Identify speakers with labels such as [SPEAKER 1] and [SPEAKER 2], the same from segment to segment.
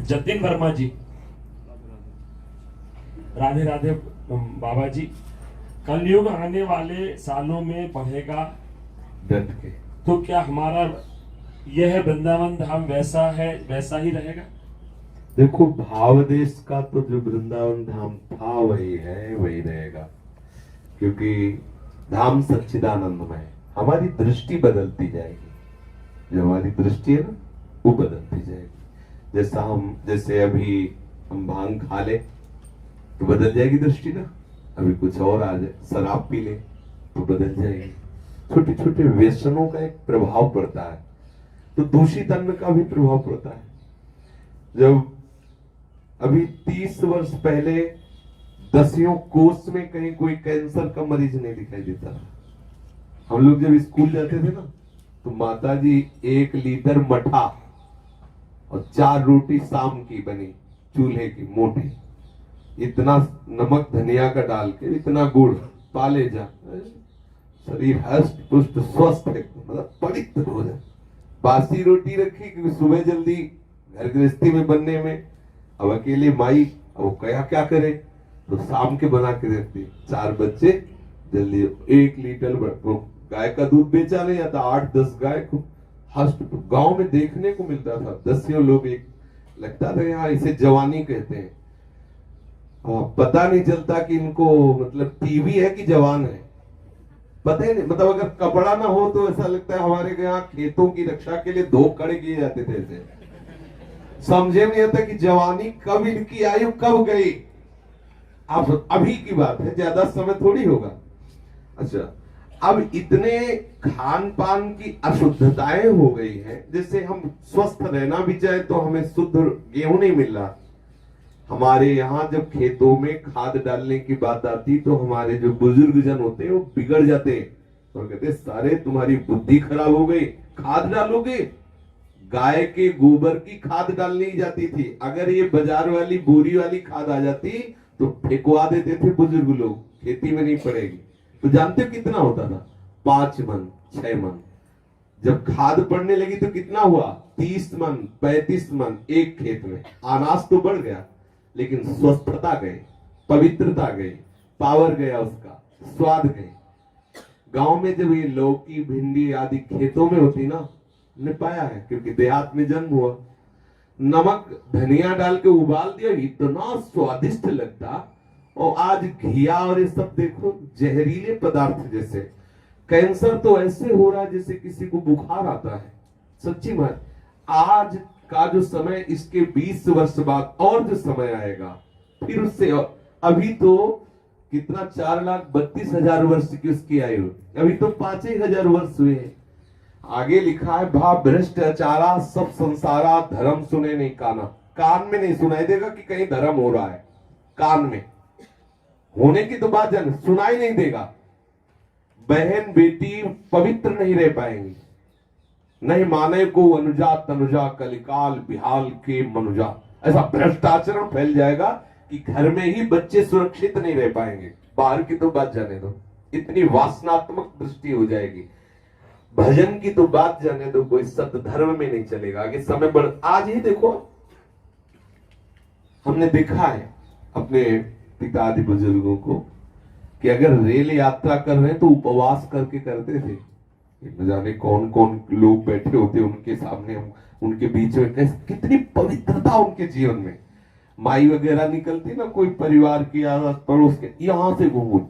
[SPEAKER 1] जतिन वर्मा जी, राधे राधे बाबा जी। कलयुग आने वाले सालों में बढ़ेगा
[SPEAKER 2] डट के।
[SPEAKER 1] तो क्या हमारा यह वृंदावन धाम वैसा है, वैसा ही रहेगा?
[SPEAKER 2] देखो, भाव देश का तो जो वृंदावन धाम था वही है, वही रहेगा, क्योंकि धाम सच्चिदानंदमय है। हमारी दृष्टि बदलती जाएगी, जो हमारी दृष्टि है ना वो बदलती जाएगी। जैसे अभी हम भांग खा ले तो बदल जाएगी दृष्टि ना, अभी कुछ और आ जाए, शराब पी ले तो बदल जाएगी। छोटे छोटे व्यसनों का एक प्रभाव पड़ता है, तो दूषित अन्न का भी प्रभाव पड़ता है। जब अभी 30 वर्ष पहले 10वीं कोर्स में कहीं कोई कैंसर का मरीज नहीं दिखाई देता था। हम लोग जब स्कूल जाते थे ना तो माता जी 1 लीटर मठा और 4 रोटी शाम की बनी चूल्हे की मोटी, इतना नमक धनिया का डाल के, इतना गुड़, पाले जा, शरीर हष्ट पुष्ट स्वस्थ है, मतलब पवित्र हो जाए। बासी रोटी रखी क्योंकि सुबह जल्दी घर गृहस्थी में बनने में, अब अकेले माई, अब वो क्या करे, तो शाम के बना के देती। 4 बच्चे जल्दी 1 लीटर गाय का दूध बेचा नहीं जाता, 8-10 गाय को हष्ट गांव में देखने को मिलता था। 10 लोग एक लगता था यहाँ, इसे जवानी कहते हैं। पता नहीं चलता कि इनको मतलब टीवी है कि जवान है, पता ही नहीं। मतलब अगर कपड़ा ना हो तो ऐसा लगता है हमारे यहाँ खेतों की रक्षा के लिए 2 खड़े किए जाते थे ऐसे। समझे नहीं आता कि जवानी कब, इनकी आयु कब गई। आप अभी की बात है, ज्यादा समय थोड़ी होगा। अच्छा, अब इतने खान पान की अशुद्धताएं हो गई हैं, जैसे हम स्वस्थ रहना भी चाहे तो हमें शुद्ध गेहूं नहीं मिल रहा। हमारे यहाँ जब खेतों में खाद डालने की बात आती तो हमारे जो बुजुर्ग जन होते हैं वो बिगड़ जाते और कहते सारे तुम्हारी बुद्धि खराब हो गई, खाद डालोगे। गाय के गोबर की खाद डालनी जाती थी, अगर ये बाजार वाली बोरी वाली खाद आ जाती तो फेंकवा देते थे बुजुर्ग लोग, खेती में नहीं पड़ेगी। तो जानते हो कितना होता था? 5 मन 6 मन। जब खाद पड़ने लगी तो कितना हुआ? 30 मन 35 मन एक खेत में। अनाज तो बढ़ गया लेकिन स्वस्थता गई, पवित्रता गई, पावर गया, उसका स्वाद गई। गांव में जब ये लौकी भिंडी आदि खेतों में होती ना, ने पाया है क्योंकि देहात में जन्म हुआ, नमक धनिया डाल के उबाल दिया, इतना स्वादिष्ट लगता। और आज घिया और ये सब देखो जहरीले पदार्थ जैसे। कैंसर तो ऐसे हो रहा है जैसे किसी को बुखार आता है, सच्ची बात। आज का जो समय, इसके 20 वर्ष बाद और जो समय आएगा फिर उससे, अभी तो कितना 4,32,000 वर्ष की उसकी आयु, अभी तो 5,000 वर्ष हुए हैं। आगे लिखा है, भा भ्रष्टाचारा सब संसारा धर्म सुने नहीं काना। कान में नहीं सुनाई देगा कि कहीं धर्म हो रहा है, कान में होने की तो बात जान, सुनाई नहीं देगा। बहन बेटी पवित्र नहीं रह पाएंगी, नहीं माने को अनुजा तनुजा कलिकाल बिहाल के मनुजा। ऐसा भ्रष्टाचरण फैल जाएगा कि घर में ही बच्चे सुरक्षित नहीं रह पाएंगे, बाहर की तो बात जाने दो। इतनी वासनात्मक दृष्टि हो जाएगी। भजन की तो बात जाने दो, कोई सत्य धर्म में नहीं चलेगा। आगे समय बढ़, आज ही देखो हमने देखा है अपने पिता आदि बुजुर्गों को कि अगर रेल यात्रा कर रहे हैं तो उपवास करके करते थे। न जाने कौन कौन लोग बैठे होते उनके सामने, हम उनके बीच में कितनी पवित्रता उनके जीवन में। माई वगैरह निकलती ना कोई परिवार की आस पड़ोस के, यहां से घूम,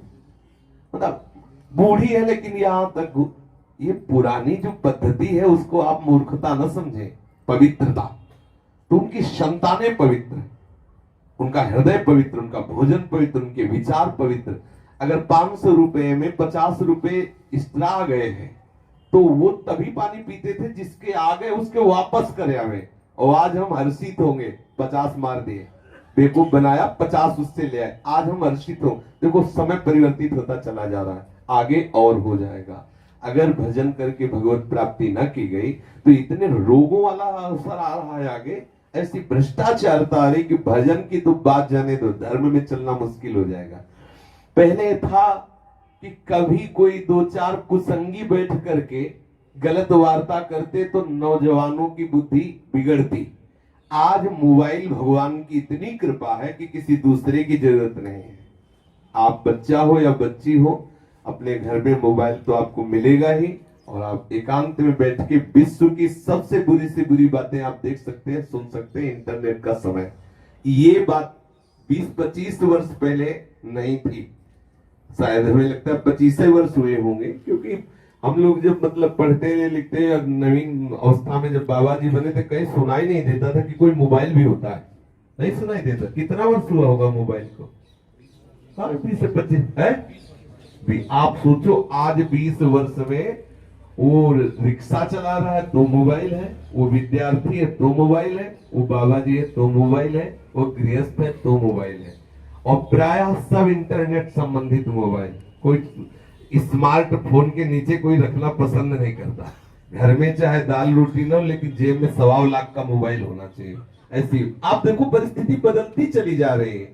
[SPEAKER 2] मतलब बूढ़ी है लेकिन यहां तक। ये पुरानी जो पद्धति है उसको आप मूर्खता न समझें, पवित्रता। तो उनकी संतानें पवित्र, उनका हृदय पवित्र, उनका भोजन पवित्र, उनके विचार पवित्र। अगर 500 रुपए में 50 रुपए एक्स्ट्रा गए हैं तो वो तभी पानी पीते थे जिसके आ गए उसके वापस करे हमें। और आज हम हर्षित होंगे, 50 मार दिए, बेवकूफ बनाया, 50 उससे ले आए, आज हम हर्षित हो। देखो समय परिवर्तित होता चला जा रहा है, आगे और हो जाएगा। अगर भजन करके भगवत प्राप्ति न की गई तो इतने रोगों वाला अवसर आ रहा है आगे, ऐसी भ्रष्टाचारता आ रही कि भजन की तो बात जाने दो, धर्म में चलना मुश्किल हो जाएगा। पहले था कि कभी कोई 2-4 कुसंगी बैठ करके गलत वार्ता करते तो नौजवानों की बुद्धि बिगड़ती। आज मोबाइल भगवान की इतनी कृपा है कि किसी दूसरे की जरूरत नहीं है। आप बच्चा हो या बच्ची हो, अपने घर में मोबाइल तो आपको मिलेगा ही, और आप एकांत में बैठ के विश्व की सबसे बुरी से बुरी बातें आप देख सकते हैं, सुन सकते हैं। इंटरनेट का समय, ये बात 20-25 वर्ष पहले नहीं थी, शायद हमें लगता है 25 वर्ष हुए होंगे, क्योंकि हम लोग जब मतलब पढ़ते लिखते या नवीन अवस्था में जब बाबा जी बने थे, कहीं सुनाई नहीं देता था कि कोई मोबाइल भी होता है, नहीं सुनाई देता। कितना वर्ष हुआ होगा मोबाइल को? 20 से 25 है भी। आप सोचो, आज 20 वर्ष में वो रिक्शा चला रहा है तो मोबाइल है, वो विद्यार्थी है तो मोबाइल है, वो बाबा जी है तो मोबाइल है, वो गृहस्थ है तो मोबाइल है, और प्रायः सब इंटरनेट संबंधित मोबाइल। कोई स्मार्टफोन के नीचे कोई रखना पसंद नहीं करता। घर में चाहे दाल रोटी ना हो, लेकिन जेब में 1.25 लाख का मोबाइल होना चाहिए। ऐसी आप देखो परिस्थिति बदलती चली जा रही है।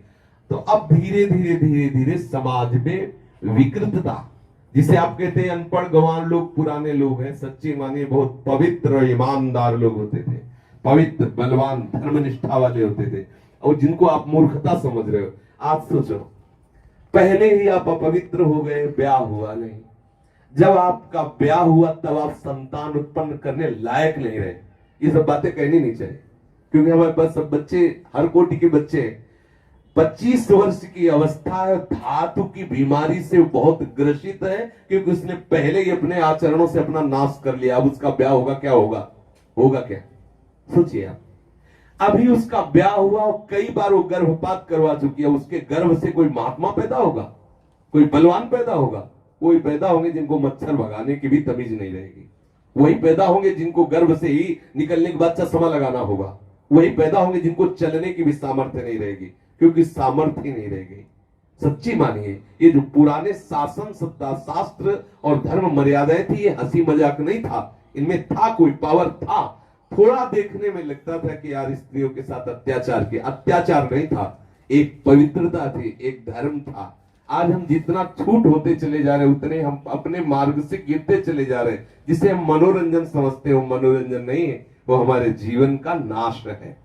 [SPEAKER 2] तो अब धीरे धीरे धीरे धीरे समाज में विकृतता, जिसे आप कहते हैं अनपढ़ गंवार लोग पुराने लोग हैं, सच्ची मानिए बहुत पवित्र और ईमानदार लोग होते थे, पवित्र बलवान धर्मनिष्ठा वाले होते थे, और जिनको आप मूर्खता समझ रहे हो। आज सोचो, पहले ही आप अपवित्र हो गए, ब्याह हुआ नहीं। जब आपका ब्याह हुआ तब आप संतान उत्पन्न करने लायक नहीं रहे। ये सब बातें कहनी नहीं चाहिए, क्योंकि हमारे पास सब बच्चे, हर कोटि के बच्चे 25 वर्ष की अवस्था है, धातु की बीमारी से बहुत ग्रसित है, क्योंकि उसने पहले ही अपने आचरणों से अपना नाश कर लिया। अब उसका ब्याह होगा, क्या होगा? होगा क्या? सोचिए आप। अभी उसका ब्याह हुआ और कई बार वो गर्भपात करवा चुकी है, उसके गर्भ से कोई महात्मा पैदा होगा, कोई बलवान पैदा होगा? कोई पैदा होंगे जिनको मच्छर भगाने की भी तमीज नहीं रहेगी, वही पैदा होंगे जिनको गर्भ से ही निकलने के बाद चश्मा लगाना होगा, वही पैदा होंगे जिनको चलने की भी सामर्थ्य नहीं रहेगी, क्योंकि सामर्थ्य ही नहीं रहेगी। सच्ची मानिए, ये जो पुराने शासन सत्ता शास्त्र और धर्म मर्यादाएं थी, ये हंसी मजाक नहीं था, इनमें था कोई पावर था। थोड़ा देखने में लगता था कि यार स्त्रियों के साथ अत्याचार नहीं था, एक पवित्रता थी, एक धर्म था। आज हम जितना छूट होते चले जा रहे हैं, उतने हम अपने मार्ग से गिरते चले जा रहे हैं। जिसे हम मनोरंजन समझते हो, मनोरंजन नहीं है, वो हमारे जीवन का नाश है।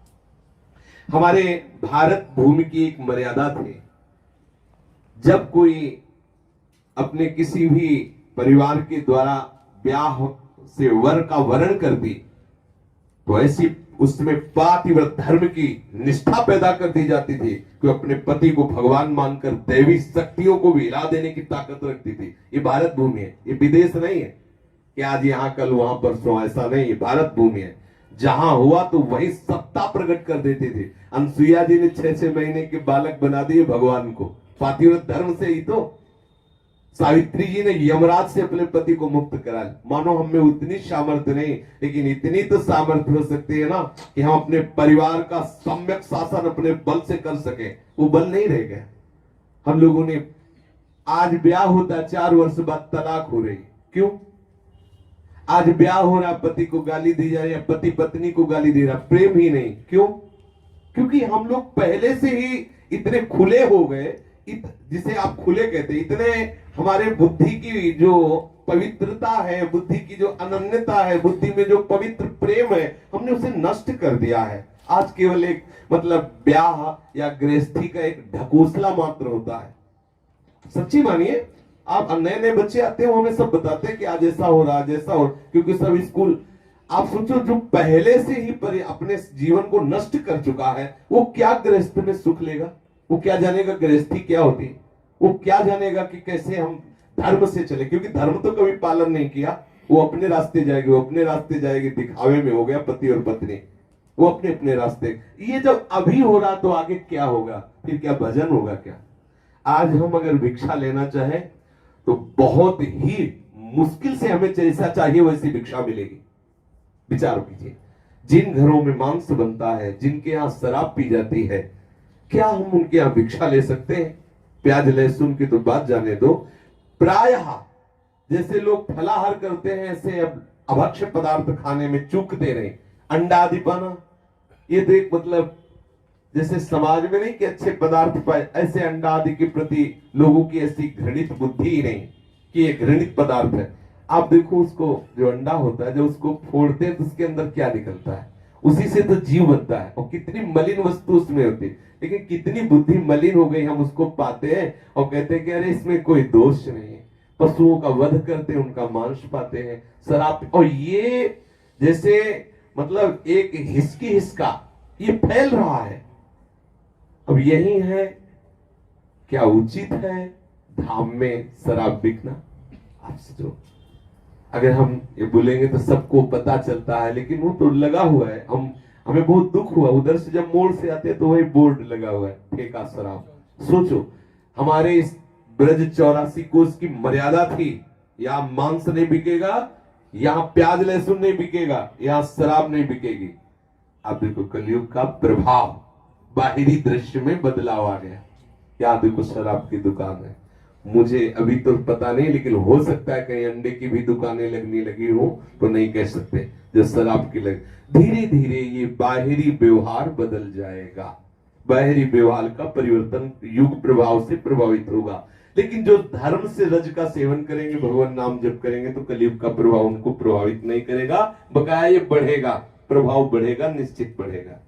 [SPEAKER 2] हमारे भारत भूमि की एक मर्यादा थी, जब कोई अपने किसी भी परिवार के द्वारा ब्याह से वर का वरण कर दी, तो ऐसी उसमें पातिव्रत धर्म की निष्ठा पैदा कर दी जाती थी कि अपने पति को भगवान मानकर दैवी शक्तियों को भी हिला देने की ताकत रखती थी। ये भारत भूमि है, ये विदेश नहीं है कि आज यहां कल वहां परसों, ऐसा नहीं। ये भारत भूमि है, जहां हुआ तो वही सत्ता प्रकट कर देती थी। अनसुईया जी ने 6-6 महीने के बालक बना दिए भगवान को, पातिव्रत धर्म से ही तो। सावित्री जी ने यमराज से अपने पति को मुक्त करा। मानो हम में उतनी सामर्थ्य नहीं, लेकिन इतनी तो सामर्थ्य हो सकती है ना कि हम अपने परिवार का सम्यक शासन अपने बल से कर सके। वो बल नहीं रह गया हम लोगों ने। आज ब्याह होता है, 4 वर्ष बाद तलाक हो रही, क्यों? आज ब्याह हो रहा, पति को गाली दी जा रही है, पति पत्नी को गाली दे रहा, प्रेम ही नहीं। क्यों? क्योंकि हम लोग पहले से ही इतने खुले हो गए, जिसे आप खुले कहते, इतने हमारे बुद्धि की जो पवित्रता है, बुद्धि की जो अनन्यता है, बुद्धि में जो पवित्र प्रेम है, हमने उसे नष्ट कर दिया है। आज केवल एक मतलब ब्याह या गृहस्थी का एक ढकोसला मात्र होता है। सच्ची मानिए, आप नए नए बच्चे आते हो, हमें सब बताते हैं कि आज ऐसा हो रहा, जैसा हो, क्योंकि सब स्कूल। आप सोचो, जो पहले से ही अपने जीवन को नष्ट कर चुका है, वो क्या गृहस्थ में सुख लेगा? वो क्या जानेगा गृहस्थी क्या होती है? वो क्या जानेगा कि कैसे हम धर्म से चले? क्योंकि धर्म तो कभी पालन नहीं किया। वो अपने रास्ते जाएगी, वो अपने रास्ते जाएगी, दिखावे में हो गया पति और पत्नी, वो अपने अपने रास्ते। ये जब अभी हो रहा तो आगे क्या होगा? फिर क्या भजन होगा क्या? आज हम अगर भिक्षा लेना चाहे तो बहुत ही मुश्किल से हमें जैसा चाहिए वैसी भिक्षा मिलेगी। विचार कीजिए, जिन घरों में मांस बनता है, जिनके यहाँ शराब पी जाती है, क्या हम उनके यहाँ भिक्षा ले सकते हैं? प्याज लहसुन की तो बात जाने दो। प्रायः जैसे लोग फलाहार करते हैं, ऐसे अब अभक्ष्य पदार्थ खाने में चूकते नहीं। अंडा आदि पाना, ये तो एक मतलब जैसे समाज में नहीं कि अच्छे पदार्थ पाए, ऐसे अंडा आदि के प्रति लोगों की ऐसी घृणित बुद्धि ही नहीं कि ये घृणित पदार्थ है। आप देखो, उसको जो अंडा होता है, जब उसको फोड़ते हैं तो उसके अंदर क्या निकलता है? उसी से तो जीव बनता है, और कितनी मलिन वस्तु उसमें होती है, लेकिन कितनी बुद्धि मलिन हो गई, हम उसको पाते हैं और कहते हैं कि अरे इसमें कोई दोष नहीं है। पशुओं का वध करते हैं, उनका मांस पाते हैं, शराब, और ये जैसे मतलब एक हिसकी हिसका ये फैल रहा है। अब यही है, क्या उचित है धाम में शराब बिकना? आप सोचो, अगर हम ये बोलेंगे तो सबको पता चलता है, लेकिन वो तो लगा हुआ है। हमें बहुत दुख हुआ, उधर से जब मोड़ से आते तो वही बोर्ड लगा हुआ है, ठेका शराब। सोचो, हमारे इस ब्रज 84 कोस की मर्यादा थी, यहाँ मांस नहीं बिकेगा, यहाँ प्याज लहसुन नहीं बिकेगा, यहाँ शराब नहीं बिकेगी। अब देखो कलयुग का प्रभाव, बाहरी दृश्य में बदलाव आ गया। यहाँ देखो शराब की दुकान है, मुझे अभी तो पता नहीं, लेकिन हो सकता है कहीं अंडे की भी दुकानें लगने लगी हो, तो नहीं कह सकते, जो शराब की लग। धीरे धीरे ये बाहरी व्यवहार बदल जाएगा, बाहरी व्यवहार का परिवर्तन युग प्रभाव से प्रभावित होगा। लेकिन जो धर्म से रज का सेवन करेंगे, भगवान नाम जप करेंगे, तो कलयुग का प्रभाव उनको प्रभावित नहीं करेगा, बकाया ये बढ़ेगा, प्रभाव बढ़ेगा, निश्चित बढ़ेगा।